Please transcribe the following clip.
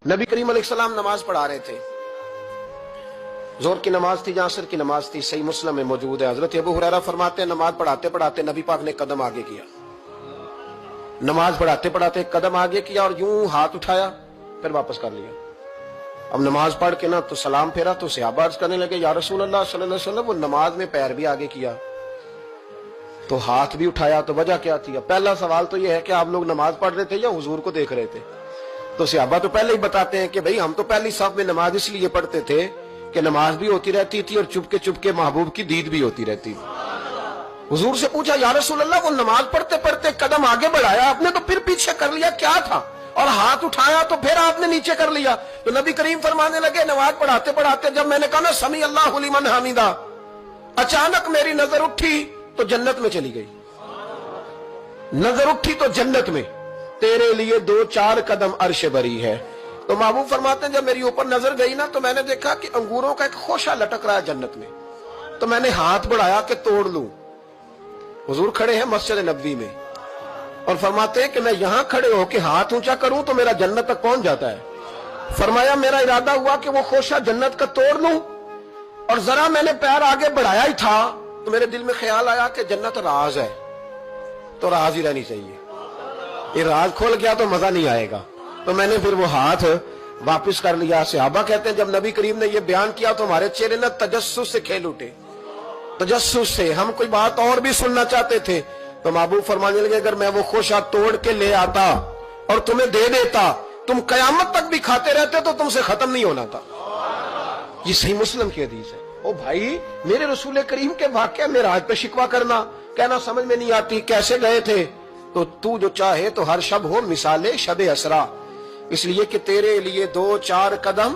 नबी करीम अलैहिस्सलाम नमाज पढ़ा रहे थे, जोर की नमाज थी, असर की नमाज थी। सही मुस्लिम में मौजूद है। हजरत अबू हुरैरा फरमाते हैं नमाज पढ़ाते पढ़ाते नबी पाक ने कदम आगे किया, नमाज पढ़ाते पढ़ाते कदम आगे किया और यूं हाथ उठाया फिर वापस कर लिया। अब नमाज पढ़ के ना तो सलाम फेरा तो सहाबा अर्ज करने लगे या रसूल अल्लाह सल्लल्लाहु अलैहि वसल्लम, वो नमाज में पैर भी आगे किया तो हाथ भी उठाया, तो वजह क्या थी? पहला सवाल तो यह है कि आप लोग नमाज पढ़ रहे थे या हुजूर को देख रहे थे? तो सहाबा तो पहले ही बताते हैं कि भाई हम तो पहली साफ में नमाज इसलिए पढ़ते थे कि नमाज भी होती रहती थी और चुपके चुपके महबूब की दीद भी होती रहती थी। हुजूर से पूछा या रसूल अल्लाह, वो नमाज पढ़ते पढ़ते कदम आगे बढ़ाया आपने तो फिर पीछे कर लिया, क्या था? और हाथ उठाया तो फिर आपने नीचे कर लिया। तो नबी करीम फरमाने लगे नमाज पढ़ाते पढ़ाते जब मैंने कहा ना समी अल्लाहु लिमन हमीदा, अचानक मेरी नजर उठी तो जन्नत में चली गई। नजर उठी तो जन्नत में, तेरे लिए 2-4 कदम अर्श बरी है। तो महबूब फरमाते हैं जब मेरी ऊपर नजर गई ना तो मैंने देखा कि अंगूरों का एक खोशा लटक रहा है जन्नत में। तो मैंने हाथ बढ़ाया कि तोड़ लूं। हुजूर खड़े हैं मस्जिद नबवी में और फरमाते हैं कि मैं यहां खड़े होकर हाथ ऊंचा करूं तो मेरा जन्नत तक पहुंच जाता है। फरमाया मेरा इरादा हुआ कि वो खोशा जन्नत का तोड़ लूं और जरा मैंने पैर आगे बढ़ाया ही था तो मेरे दिल में ख्याल आया कि जन्नत राज है तो राज ही रहनी चाहिए, ये राज खोल गया तो मजा नहीं आएगा। तो मैंने फिर वो हाथ वापस कर लिया। सहाबा कहते हैं जब नबी करीम ने ये बयान किया तो हमारे चेहरे न तजस्सुस से खेल उठे, तजस्सुस से। हम कोई बात और भी सुनना चाहते थे तो महबूब फरमाने लगे अगर मैं वो खोशा तोड़ के ले आता और तुम्हें दे देता तुम कयामत तक भी खाते रहते तो तुमसे खत्म नहीं होना था। ये सही मुस्लिम की हदीस है। ओ भाई, मेरे रसूल करीम के वाक़या में राज पे शिकवा करना, कहना समझ में नहीं आती कैसे गए थे। तो तू जो चाहे तो हर शब हो मिसाले शब असरा, इसलिए कि तेरे लिए 2-4 कदम